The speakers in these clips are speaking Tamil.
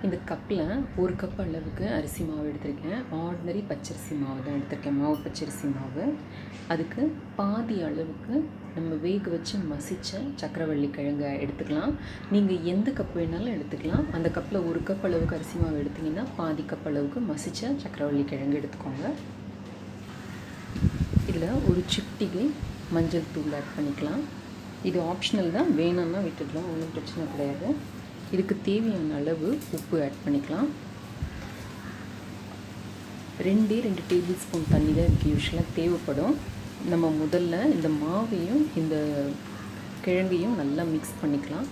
இந்த கப்பில் ஒரு கப் அளவுக்கு அரிசி மாவு எடுத்திருக்கேன். ஆர்டினரி பச்சரிசி மாவு தான் எடுத்திருக்கேன், மாவு பச்சரிசி மாவு. அதுக்கு பாதி அளவுக்கு நம்ம வேக வச்சு மசித்த சக்கரவள்ளி கிழங்கை எடுத்துக்கலாம். நீங்கள் எந்த கப் வேணாலும் எடுத்துக்கலாம். அந்த கப்பில் ஒரு கப் அளவுக்கு அரிசி மாவு எடுத்திங்கன்னா பாதி கப் அளவுக்கு மசித்த சக்கரவள்ளி கிழங்கு எடுத்துக்கோங்க. இதில் ஒரு சிட்டிகை மஞ்சள் தூள் ஆட் பண்ணிக்கலாம். இது ஆப்ஷனல் தான், வேணும்னா விட்டுடலாம், ஒன்றும் பிரச்சனை கிடையாது. இதுக்கு தேவையான அளவு உப்பு ஆட் பண்ணிக்கலாம். 2 டேபிள் ஸ்பூன் தண்ணி தான் இதுக்கு யூஸ்வலாக தேவைப்படும். நம்ம முதல்ல இந்த மாவையும் இந்த கிழங்கையும் நல்லா மிக்ஸ் பண்ணிக்கலாம்.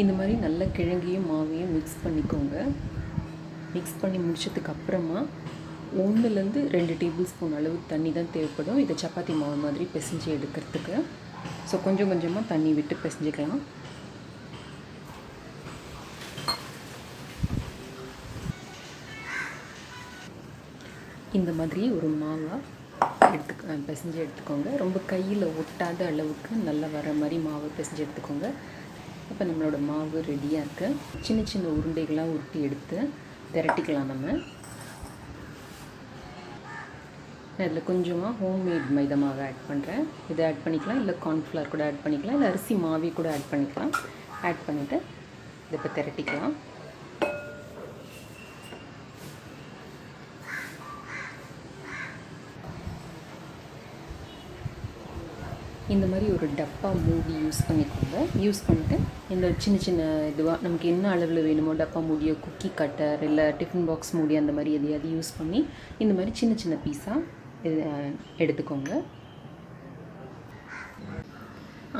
இந்த மாதிரி நல்ல கிழங்கையும் மாவையும் மிக்ஸ் பண்ணிக்கோங்க. மிக்ஸ் பண்ணி முடிச்சதுக்கு அப்புறமா 1-2 டேபிள் ஸ்பூன் அளவு தண்ணி தான் தேவைப்படும். இதை சப்பாத்தி மாவு மாதிரி பிசைஞ்சு எடுக்கிறதுக்கு. ஸோ கொஞ்சம் கொஞ்சமாக தண்ணி விட்டு பிசைஞ்சிக்கலாம். இந்த மாதிரி ஒரு மாவாக பிசைஞ்சு எடுத்துக்கோங்க. ரொம்ப கையில் ஒட்டாத அளவுக்கு நல்லா வர மாதிரி மாவை பிசைஞ்சு எடுத்துக்கோங்க. இப்போ நம்மளோட மாவு ரெடியாக இருக்குது. சின்ன சின்ன உருண்டைகளாக உருட்டி எடுத்து திரட்டிக்கலாம். நம்ம அதில் கொஞ்சமாக ஹோம்மேட் மைதா மாவை ஆட் பண்ணுறேன். இதை ஆட் பண்ணிக்கலாம், இல்லை கார்ன்ஃப்ளவர் கூட ஆட் பண்ணிக்கலாம், இல்லை அரிசி மாவி கூட ஆட் பண்ணிக்கலாம். ஆட் பண்ணிவிட்டு இதை இப்போ திரட்டிக்கலாம். இந்த மாதிரி ஒரு டப்பா மூடி யூஸ் பண்ணிக்கோங்க. யூஸ் பண்ணிட்டு இந்த சின்ன சின்ன இதுவாக நமக்கு என்ன அளவில் வேணுமோ டப்பா மூடியோ, குக்கி கட்டர், இல்லை டிஃபன் பாக்ஸ் மூடி, அந்த மாதிரி எதையாவது யூஸ் பண்ணி இந்த மாதிரி சின்ன சின்ன பீஸாக எடுத்துக்கோங்க.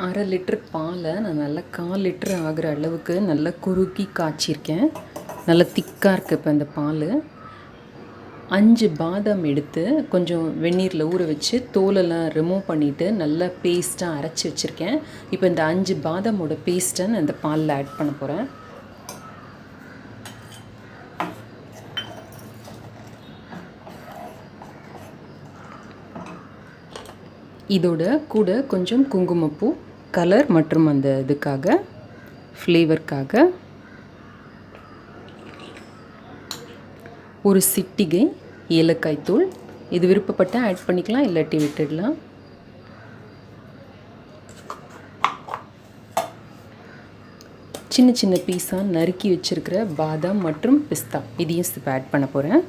1/2 லிட்டர் பாலை நான் நல்லா 1/4 லிட்டர் ஆகிற அளவுக்கு நல்லா குறுக்கி காய்ச்சிருக்கேன். நல்லா திக்காக இருக்குது இப்போ இந்த பால். 5 பாதாம் எடுத்து கொஞ்சம் வெந்நீரில் ஊற வச்சு தோலெல்லாம் ரிமூவ் பண்ணிவிட்டு நல்லா பேஸ்ட்டாக அரைச்சி வச்சுருக்கேன். இப்போ இந்த 5 பாதாமோட பேஸ்ட்டை நான் இந்த பாலில் ஆட் பண்ண போகிறேன். இதோட கூட கொஞ்சம் குங்குமப்பூ, கலர் மற்றும் அந்த இதுக்காக, ஃப்ளேவருக்காக ஒரு சிட்டிகை ஏலக்காய் தூள். இது விருப்பப்பட்டால் ஆட் பண்ணிக்கலாம், இல்லாட்டி விட்டுடலாம். சின்ன சின்ன பீஸாக நறுக்கி வச்சுருக்கிற பாதாம் மற்றும் பிஸ்தா இதையும் இப்போ ஆட் பண்ண போகிறேன்.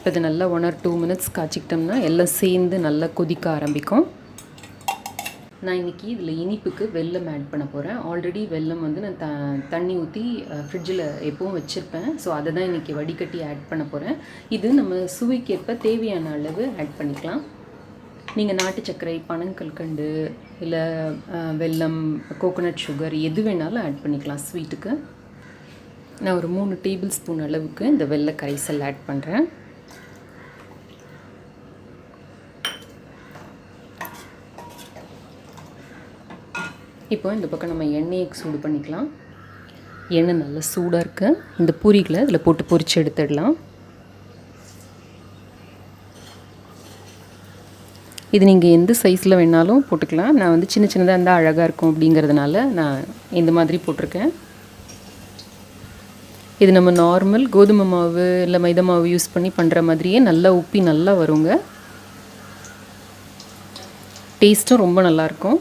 இப்போ இது நல்லா 1 or 2 minutes காய்ச்சிக்கிட்டோம்னா எல்லாம் சேர்ந்து நல்லா கொதிக்க ஆரம்பிக்கும். நான் இன்றைக்கி இதில் இனிப்புக்கு வெல்லம் ஆட் பண்ண போகிறேன். ஆல்ரெடி வெல்லம் வந்து நான் தண்ணி ஊற்றி ஃப்ரிட்ஜில் எப்பவும் வச்சுருப்பேன். ஸோ அதை தான் இன்றைக்கி வடிகட்டி ஆட் பண்ண போகிறேன். இது நம்ம சுவைக்கேற்ப தேவையான அளவு ஆட் பண்ணிக்கலாம். நீங்கள் நாட்டு சர்க்கரை, பனங்கல்கண்டு, இல்லை வெல்லம், கோகோனட் சுகர் எது வேணாலும் ஆட் பண்ணிக்கலாம் ஸ்வீட்டுக்கு. நான் ஒரு 3 டேபிள் ஸ்பூன் அளவுக்கு இந்த வெல்ல கரைசல் ஆட் பண்ணுறேன். இப்போ இந்த பக்கம் நம்ம எண்ணெயை சூடு பண்ணிக்கலாம். எண்ணெய் நல்லா சூடாக இருக்குது. இந்த பூரிகளை இதில் போட்டு பொரித்து எடுத்துடலாம். இது நீங்கள் எந்த சைஸில் வேணாலும் போட்டுக்கலாம். நான் வந்து சின்ன சின்னதாக இருந்தால் அழகாக இருக்கும் அப்படிங்கிறதுனால நான் இந்த மாதிரி போட்டிருக்கேன். இது நம்ம நார்மல் கோதுமை மாவு இல்லை மைதா மாவு யூஸ் பண்ணி பண்ணுற மாதிரியே நல்லா உப்பி நல்லா வருங்க. டேஸ்ட்டும் ரொம்ப நல்லாயிருக்கும்.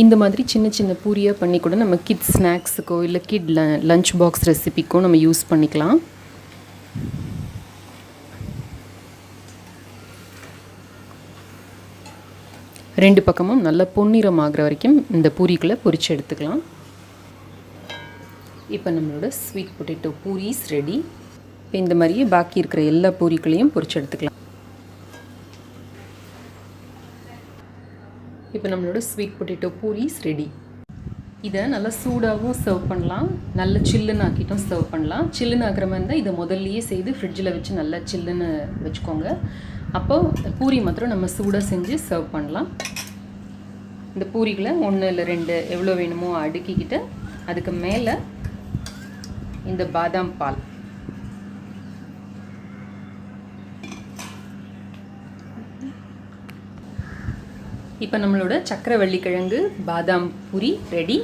இந்த மாதிரி சின்ன சின்ன பூரியாக பண்ணி கூட நம்ம கிட்ஸ் ஸ்நாக்ஸுக்கோ இல்லை லஞ்ச் பாக்ஸ் ரெசிபிக்கோ நம்ம யூஸ் பண்ணிக்கலாம். ரெண்டு பக்கமும் நல்லா பொன்னிறம் ஆகிற வரைக்கும் இந்த பூரிக்குள்ளே பொரித்து எடுத்துக்கலாம். இப்போ நம்மளோட ஸ்வீட் பொட்டேட்டோ பூரிஸ் ரெடி. இப்போ இந்த மாதிரியே பாக்கி இருக்கிற எல்லா பூரிகளையும் பொரித்து எடுத்துக்கலாம். இப்போ நம்மளோட ஸ்வீட் பொட்டேட்டோ பூரிஸ் ரெடி. இதை நல்லா சூடாகவும் சர்வ் பண்ணலாம், நல்ல சில்லுன்னு ஆக்கிட்டும் சர்வ் பண்ணலாம். சில்லுன்னு ஆக்கிற மாதிரி இருந்தால் இதை முதல்லையே செய்து ஃப்ரிட்ஜில் வச்சு நல்லா சில்லுன்னு வச்சுக்கோங்க. அப்போது பூரி மாத்திரம் நம்ம சூடாக செஞ்சு சர்வ் பண்ணலாம். இந்த பூரிகளை 1 இல்லை 2 எவ்வளோ வேணுமோ அடுக்கிக்கிட்டு அதுக்கு மேலே இந்த பாதாம் பால், இப்போ நம்மளோட சக்கரவள்ளி கிழங்கு பாதாம் பூரி ரெடி.